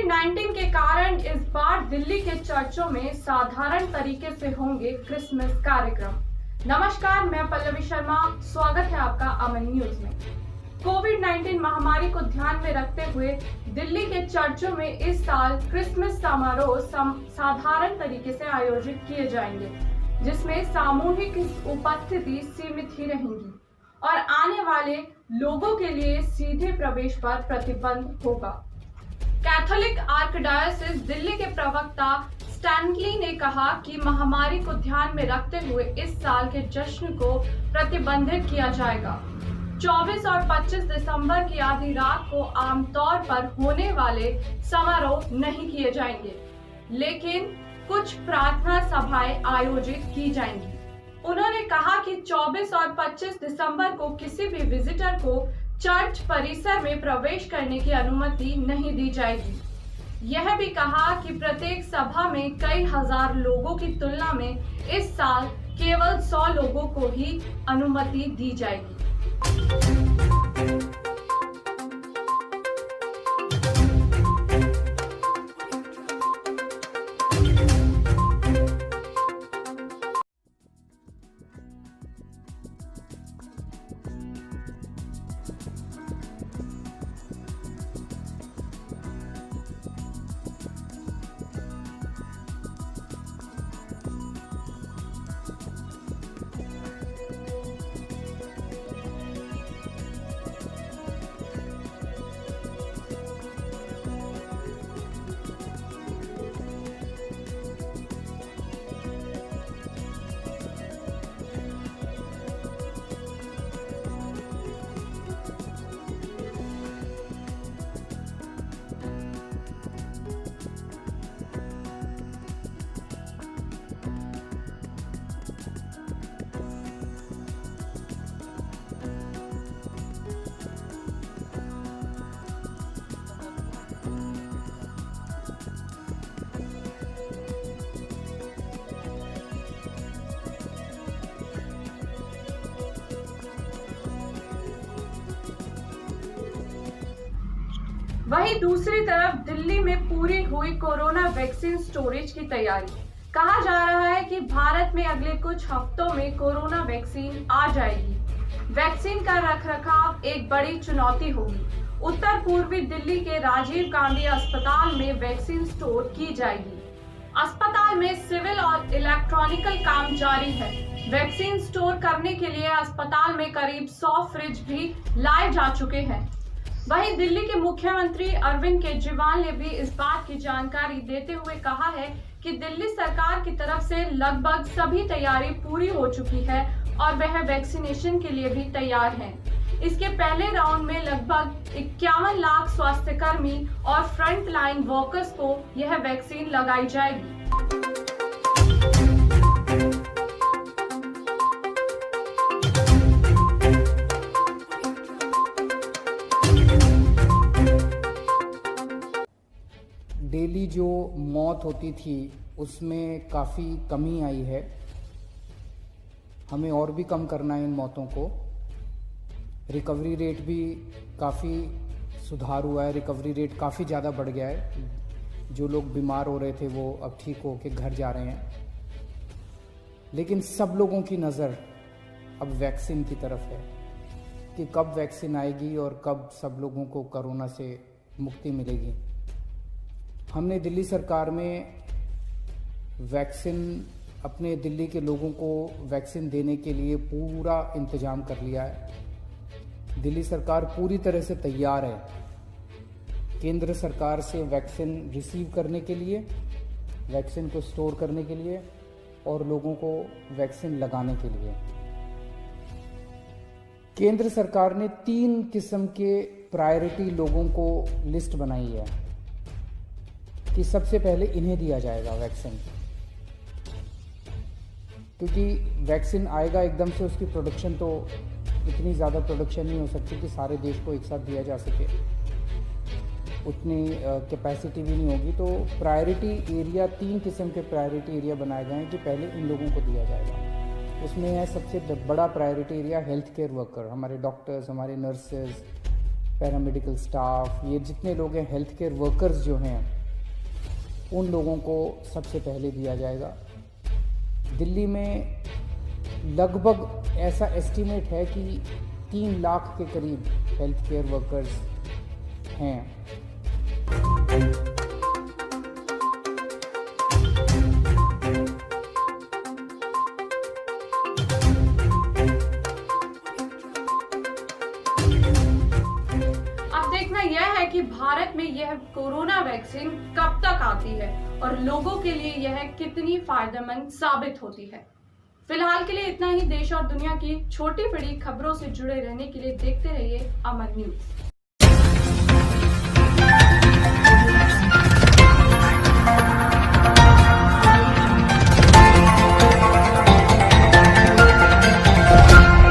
कोविड-19 के कारण इस बार दिल्ली के चर्चों में साधारण तरीके से होंगे क्रिसमस कार्यक्रम। नमस्कार, मैं पल्लवी शर्मा, स्वागत है आपका अमन न्यूज में। कोविड-19 महामारी को ध्यान में रखते हुए दिल्ली के चर्चों में इस साल क्रिसमस समारोह साधारण तरीके से आयोजित किए जाएंगे, जिसमें सामूहिक उपस्थिति सीमित ही रहेंगी और आने वाले लोगों के लिए सीधे प्रवेश पर प्रतिबंध होगा। कैथोलिक आर्कडायोसिस दिल्ली के प्रवक्ता स्टैनली ने कहा कि महामारी को ध्यान में रखते हुए इस साल के जश्न को प्रतिबंधित किया जाएगा। 24 और 25 दिसंबर की आधी रात को आमतौर पर होने वाले समारोह नहीं किए जाएंगे, लेकिन कुछ प्रार्थना सभाएं आयोजित की जाएंगी। उन्होंने कहा कि 24 और 25 दिसंबर को किसी भी विजिटर को चर्च परिसर में प्रवेश करने की अनुमति नहीं दी जाएगी। यह भी कहा कि प्रत्येक सभा में कई हजार लोगों की तुलना में इस साल केवल 100 लोगों को ही अनुमति दी जाएगी। वहीं दूसरी तरफ दिल्ली में पूरी हुई कोरोना वैक्सीन स्टोरेज की तैयारी। कहा जा रहा है कि भारत में अगले कुछ हफ्तों में कोरोना वैक्सीन आ जाएगी। वैक्सीन का रखरखाव एक बड़ी चुनौती होगी। उत्तर पूर्वी दिल्ली के राजीव गांधी अस्पताल में वैक्सीन स्टोर की जाएगी। अस्पताल में सिविल और इलेक्ट्रॉनिकल काम जारी है। वैक्सीन स्टोर करने के लिए अस्पताल में करीब 100 फ्रिज भी लाए जा चुके हैं। वहीं दिल्ली के मुख्यमंत्री अरविंद केजरीवाल ने भी इस बात की जानकारी देते हुए कहा है कि दिल्ली सरकार की तरफ से लगभग सभी तैयारी पूरी हो चुकी है और वह वैक्सीनेशन के लिए भी तैयार हैं। इसके पहले राउंड में लगभग 51 लाख स्वास्थ्यकर्मी और फ्रंट लाइन वर्कर्स को यह वैक्सीन लगाई जाएगी। डेली जो मौत होती थी उसमें काफ़ी कमी आई है। हमें और भी कम करना है इन मौतों को। रिकवरी रेट भी काफ़ी सुधार हुआ है, रिकवरी रेट काफ़ी ज़्यादा बढ़ गया है। जो लोग बीमार हो रहे थे वो अब ठीक हो के घर जा रहे हैं। लेकिन सब लोगों की नज़र अब वैक्सीन की तरफ है कि कब वैक्सीन आएगी और कब सब लोगों को कोरोना से मुक्ति मिलेगी। हमने दिल्ली सरकार में वैक्सीन अपने दिल्ली के लोगों को वैक्सीन देने के लिए पूरा इंतजाम कर लिया है। दिल्ली सरकार पूरी तरह से तैयार है केंद्र सरकार से वैक्सीन रिसीव करने के लिए, वैक्सीन को स्टोर करने के लिए और लोगों को वैक्सीन लगाने के लिए। केंद्र सरकार ने 3 किस्म के प्रायोरिटी लोगों को लिस्ट बनाई है कि सबसे पहले इन्हें दिया जाएगा वैक्सीन, क्योंकि वैक्सीन आएगा एकदम से, उसकी प्रोडक्शन तो इतनी ज़्यादा प्रोडक्शन नहीं हो सकती कि सारे देश को एक साथ दिया जा सके, उतनी कैपेसिटी भी नहीं होगी। तो प्रायोरिटी एरिया, 3 किस्म के प्रायोरिटी एरिया बनाए गए हैं कि पहले इन लोगों को दिया जाएगा। उसमें है सबसे बड़ा priority area health care worker, हमारे डॉक्टर्स, हमारे नर्सेज, पैरामेडिकल स्टाफ, ये जितने लोग हैं, हेल्थ केयर वर्कर्स जो हैं, उन लोगों को सबसे पहले दिया जाएगा। दिल्ली में लगभग ऐसा एस्टीमेट है कि 3 लाख के करीब हेल्थ केयर वर्कर्स हैं। अब देखना यह है कि भारत में यह कोरोना वैक्सीन कब तक आती है और लोगों के लिए यह कितनी फायदेमंद साबित होती है। फिलहाल के लिए इतना ही। देश और दुनिया की छोटी बड़ी खबरों से जुड़े रहने के लिए देखते रहिए अमर न्यूज।